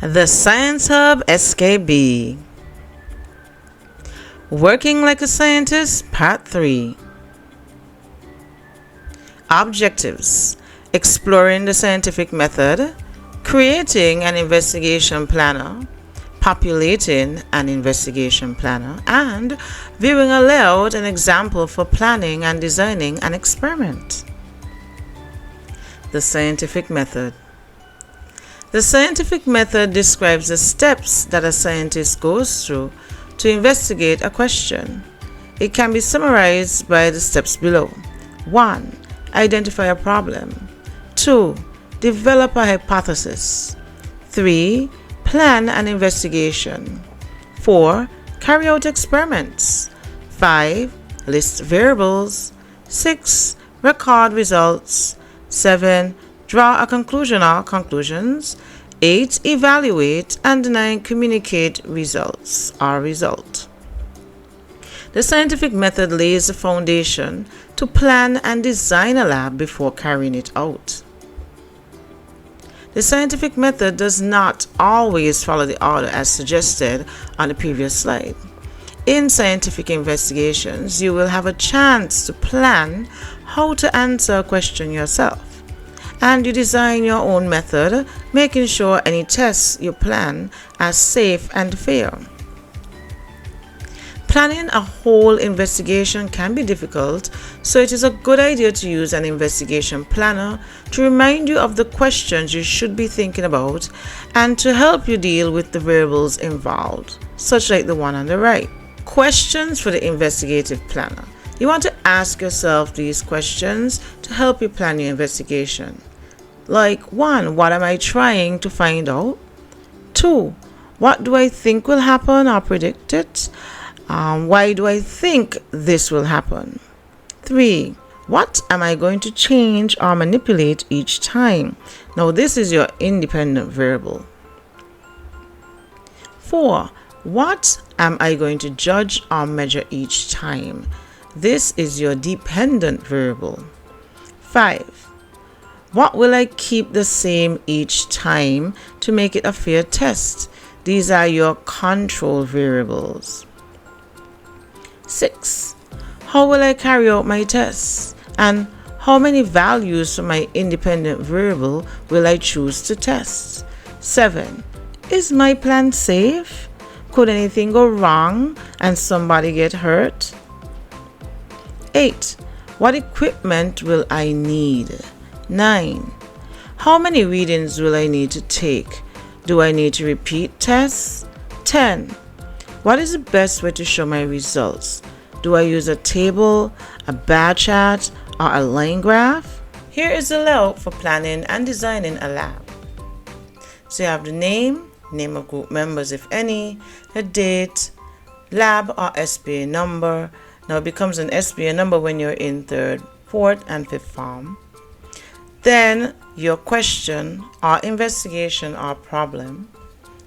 The Science Hub SKB. Working Like a Scientist, Part 3. Objectives: exploring the scientific method, creating an investigation planner, populating an investigation planner, and viewing aloud an example for planning and designing an experiment. The scientific method. The scientific method describes the steps that a scientist goes through to investigate a question. It can be summarized by the steps below. 1. Identify a problem. 2. Develop a hypothesis. 3. Plan an investigation. 4. Carry out experiments. 5. List variables. 6. Record results. 7. Draw a conclusion or conclusions. 8. Evaluate. And 9. Communicate results or result. The scientific method lays the foundation to plan and design a lab before carrying it out. The scientific method does not always follow the order as suggested on the previous slide. In scientific investigations, you will have a chance to plan how to answer a question yourself, and you design your own method, making sure any tests you plan are safe and fair. Planning a whole investigation can be difficult, so it is a good idea to use an investigation planner to remind you of the questions you should be thinking about and to help you deal with the variables involved, such like the one on the right. Questions for the investigative planner. You want to ask yourself these questions to help you plan your investigation. Like 1. What am I trying to find out? 2. What do I think will happen or predict it? Why do I think this will happen? 3. What am I going to change or manipulate each time? Now this is your independent variable. 4. What am I going to judge or measure each time? This is your dependent variable. 5. What will I keep the same each time to make it a fair test? These are your control variables. 6. How will I carry out my tests? And how many values for my independent variable will I choose to test? 7. Is my plan safe? Could anything go wrong and somebody get hurt? 8. What equipment will I need? 9. How many readings will I need to take? Do I need to repeat tests? 10. What is the best way to show my results? Do I use a table, a bar chart, or a line graph? Here is the layout for planning and designing a lab. So you have the name of group members if any, the date, lab or SBA number. Now it becomes an SBA number when you're in 3rd, 4th, and 5th form. Then your question or investigation or problem,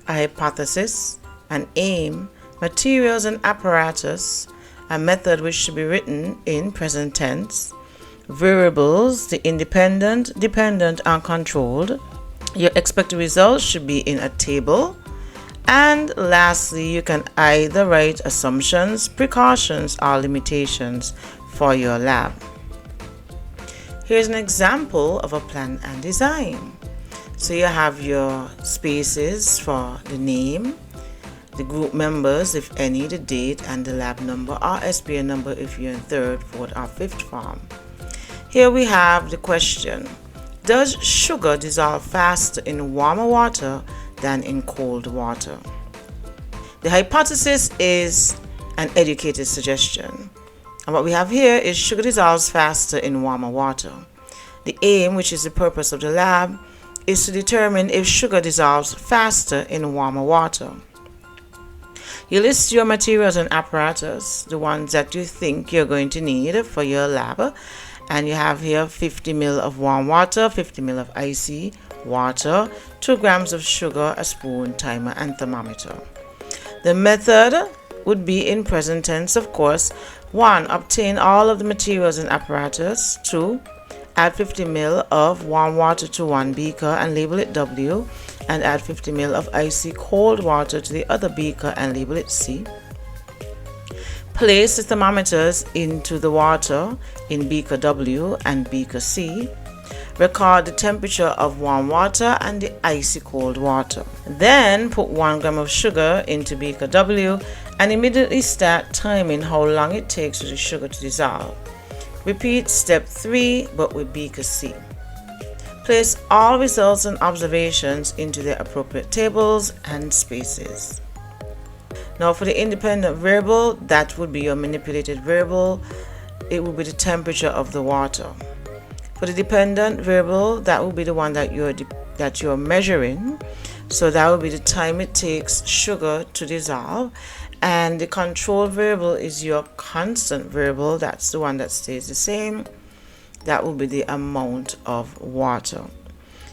a hypothesis, an aim, materials and apparatus, a method which should be written in present tense, variables, the independent, dependent, and controlled. Your expected results should be in a table. And lastly, you can either write assumptions, precautions, or limitations for your lab. Here's an example of a plan and design. So you have your spaces for the name, the group members, if any, the date, and the lab number or SBA number if you're in 3rd, 4th, or 5th form. Here we have the question: does sugar dissolve faster in warmer water than in cold water? The hypothesis is an educated suggestion. And what we have here is sugar dissolves faster in warmer water. The aim, which is the purpose of the lab, is to determine if sugar dissolves faster in warmer water. You list your materials and apparatus, the ones that you think you're going to need for your lab. And you have here 50 ml of warm water, 50 ml of icy water, 2 grams of sugar, a spoon, timer, and thermometer. The method would be in present tense, of course. 1. Obtain all of the materials and apparatus. 2. Add 50 ml of warm water to 1 beaker and label it W and add 50 ml of icy cold water to the other beaker and label it C. Place the thermometers into the water in beaker W and beaker C. Record the temperature of warm water and the icy cold water. Then put 1 gram of sugar into beaker W and immediately start timing how long it takes for the sugar to dissolve. Repeat step 3 but with beaker C. Place all results and observations into their appropriate tables and spaces. Now for the independent variable, that would be your manipulated variable. It will be the temperature of the water. For the dependent variable, that will be the one that you're measuring. So that will be the time it takes sugar to dissolve. And the control variable is your constant variable. That's the one that stays the same. That will be the amount of water.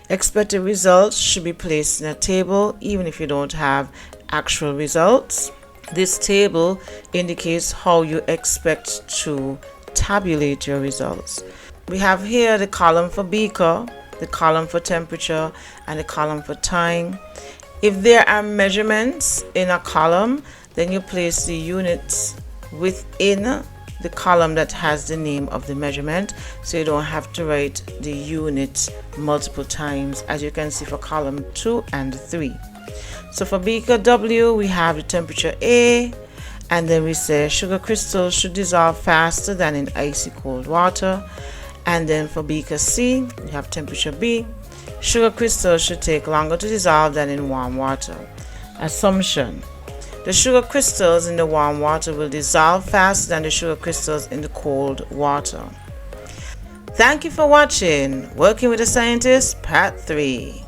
Expected results should be placed in a table even if you don't have actual results. This table indicates how you expect to tabulate your results. We have here the column for beaker, the column for temperature, and the column for time. If there are measurements in a column, then you place the units within the column that has the name of the measurement, so you don't have to write the units multiple times, as you can see for column 2 and 3. So for beaker W, we have the temperature A, and then we say sugar crystals should dissolve faster than in icy cold water. And then for beaker C, we have temperature B. Sugar crystals should take longer to dissolve than in warm water. Assumption: the sugar crystals in the warm water will dissolve faster than the sugar crystals in the cold water. Thank you for watching Working with a Scientist Part 3.